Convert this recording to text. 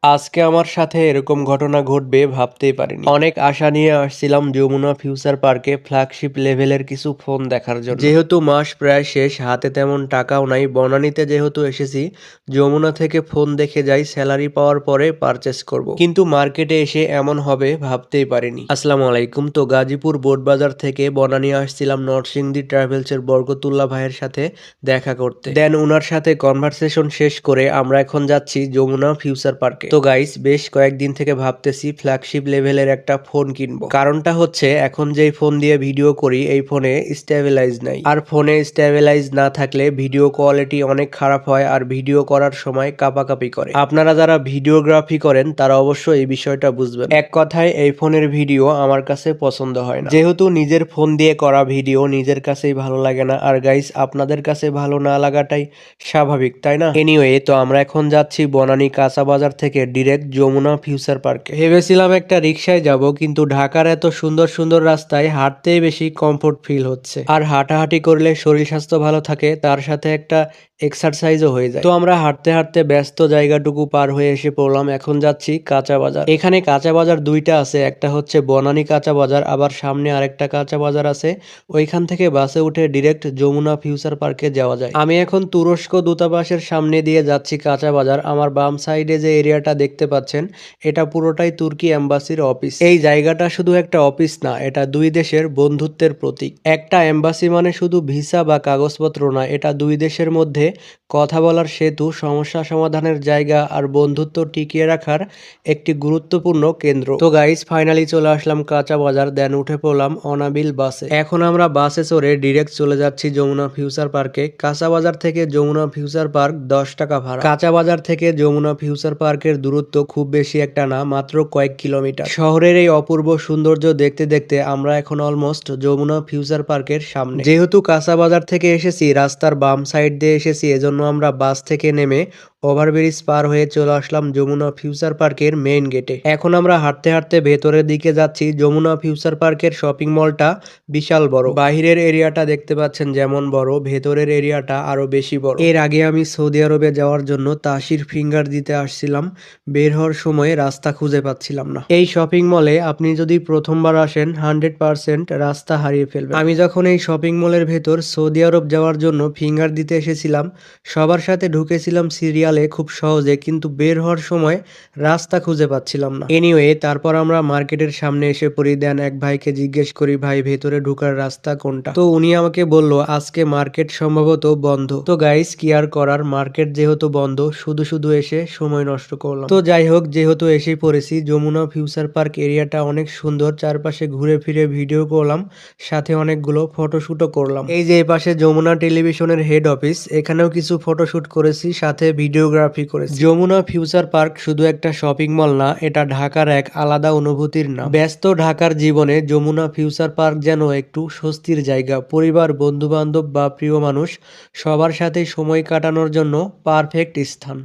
আজকে আমার সাথে এরকম ঘটনা ঘটবে ভাবতেই পারিনি। অনেক আশা নিয়ে আসছিলাম যমুনা ফিউচার পার্কে ফ্ল্যাগশিপ লেভেলের কিছু ফোন দেখার জন্য। যেহেতু মাস প্রায় শেষ, হাতে তেমন টাকাও নাই, বনানীতে যেহেতু এসেছি, যমুনা থেকে ফোন দেখে যাই, স্যালারি পাওয়ার পরে পারচেস করব। কিন্তু মার্কেটে এসে এমন হবে ভাবতেই পারিনি। আসসালামু আলাইকুম। তো গাজীপুর বোটবাজার থেকে বনানী আসছিলাম নরসিংদী ট্রাভেলসের বরকতুল্লাহ ভাইয়ের সাথে দেখা করতে। দেন ওনার সাথে কনভারসেশন শেষ করে আমরা এখন যাচ্ছি যমুনা ফিউচার পার্কে। তো গাইস, বেশ কয়েকদিন থেকে ভাবতেছি ফ্ল্যাগশিপ লেভেলের একটা ফোন কিনবো। কারণটা হচ্ছে, এখন যেই ফোন দিয়ে ভিডিও করি এই ফোনে স্টেবিলাইজ নাই, আর ফোনে স্টেবিলাইজ না থাকলে ভিডিও কোয়ালিটি অনেক খারাপ হয় আর ভিডিও করার সময় কাঁপাকাঁপি করে। আপনারা যারা ভিডিওগ্রাফি করেন তারা অবশ্যই এই বিষয়টা বুঝবেন। এক কথায়, এই ফোনের ভিডিও আমার কাছে পছন্দ হয় না। যেহেতু নিজের ফোন দিয়ে করা ভিডিও নিজের কাছেই ভালো লাগে না, আর গাইস আপনাদের কাছে ভালো না লাগাটাই স্বাভাবিক, তাই না? এনিওয়ে, তো আমরা এখন যাচ্ছি বনানী কাঁচা বাজার থেকে ডিরেক্ট যমুনা ফিউচার পার্কে। ভেবেছিলাম একটা রিক্সায় যাব, কিন্তু ঢাকার এত সুন্দর সুন্দর রাস্তায় হাঁটতেই বেশি কমফোর্ট ফিল হচ্ছে। আর হাঁটাহাঁটি করলে শরীর স্বাস্থ্য ভালো থাকে, তার সাথে একটা এক্সারসাইজও হয়ে যায়। তো আমরা হাঁটতে হাঁটতে ব্যস্ত জায়গাটুকু পার হয়ে এসে পড়লাম। এখন যাচ্ছি কাঁচা বাজার। এখানে কাঁচা বাজার দুইটা আছে, একটা হচ্ছে বনানী কাঁচা বাজার, আবার সামনে আরেকটা কাঁচা বাজার আছে। ওইখান থেকে বাসে উঠে ডিরেক্ট যমুনা ফিউচার পার্কে যাওয়া যায়। আমি এখন তুরস্ক দূতাবাসের সামনে দিয়ে যাচ্ছি কাঁচা বাজার। আমার বাম সাইডে যে এরিয়াটা দেখতে পাচ্ছেন, এটা পুরোটাই তুর্কি এম্বাসির অফিস। এই জায়গাটা শুধু একটা অফিস না, এটা দুই দেশের বন্ধুত্বের প্রতীক। একটা এম্বাসি মানে শুধু ভিসা বা কাগজপত্র না, এটা দুই দেশের মধ্যে কথা বলার সেতু, সমস্যা সমাধানের জায়গা আর বন্ধুত্ব টিকিয়ে রাখার একটি গুরুত্বপূর্ণ কেন্দ্র। তো গাইস, ফাইনালি চলে আসলাম কাঁচা বাজার। দেন উঠে পড়লাম অনাবিল বাসে। এখন আমরা বাসে চড়ে ডিরেক্ট চলে যাচ্ছি যমুনা ফিউচার পার্কে। কাঁচা বাজার থেকে যমুনা ফিউচার পার্ক 10 টাকা ভাড়া। কাঁচা বাজার থেকে যমুনা ফিউচার পার্কের দূরত্ব খুব বেশি একটা না, মাত্র কয়েক কিলোমিটার। শহরের এই অপূর্ব সৌন্দর্য দেখতে দেখতে আমরা এখন অলমোস্ট যমুনা ফিউচার পার্কের সামনে। যেহেতু কাঁচা বাজার থেকে এসেছি, রাস্তার বাম সাইড দিয়ে এসেছি, এজন্য আমরা বাস থেকে নেমে ওভারব্রিজ পার হয়ে চলে আসলাম যমুনা ফিউচার পার্কের মেইন গেটে। এখন আমরা হাঁটতে হাঁটতে ভেতরের দিকে যাচ্ছি। যমুনা ফিউচার পার্কের শপিং মলটা বিশাল বড়। বাহিরের এরিয়াটা দেখতে পাচ্ছেন যেমন বড়, ভেতরের এরিয়াটা আরো বেশি বড়। এর আগে আমি সৌদি আরবে যাওয়ার জন্য তাসির ফিঙ্গার দিতে আসছিলাম, বের হওয়ার সময় রাস্তা খুঁজে পাচ্ছিলাম না। এই শপিং মলে আপনি যদি প্রথমবার আসেন 100% রাস্তা হারিয়ে ফেলবেন। আমি যখন এই শপিং মলের ভেতর সৌদি আরব যাওয়ার জন্য ফিঙ্গার দিতে এসেছিলাম, সবার সাথে ঢুকেছিলাম সিরিয়ালে খুব সহজে, কিন্তু বের হওয়ার সময় রাস্তা খুঁজে পাচ্ছিলাম না। এনিওয়ে, তারপর আমরা মার্কেটের সামনে এসে পড়ি। দেন এক ভাইকে জিজ্ঞেস করি, ভাই ভেতরে ঢোকার রাস্তা কোনটা? তো উনি আমাকে বলল, আজকে মার্কেট সম্ভবত বন্ধ। তো গাইস, কি আর করার, মার্কেট যেহেতু বন্ধ, শুধু শুধু এসে সময় নষ্ট করলাম। তো যাই হোক, যেহেতু এসেই পড়েছি, যমুনা ফিউচার পার্ক এরিয়াটা অনেক সুন্দর। চারপাশে ঘুরে ফিরে ভিডিও করলাম, সাথে অনেকগুলো ফটোশুটও করলাম। এই যে পাশে যমুনা টেলিভিশনের হেড অফিস, এখানেও কিছু ফটোশুট করেছি, সাথে ভিডিওগ্রাফি করেছি। যমুনা ফিউচার পার্ক শুধু একটা শপিং মল না, এটা ঢাকার এক আলাদা অনুভূতির নাম। ব্যস্ত ঢাকার জীবনে যমুনা ফিউচার পার্ক যেন একটু স্বস্তির জায়গা। পরিবার, বন্ধু বান্ধব বা প্রিয় মানুষ, সবার সাথে সময় কাটানোর জন্য পারফেক্ট স্থান।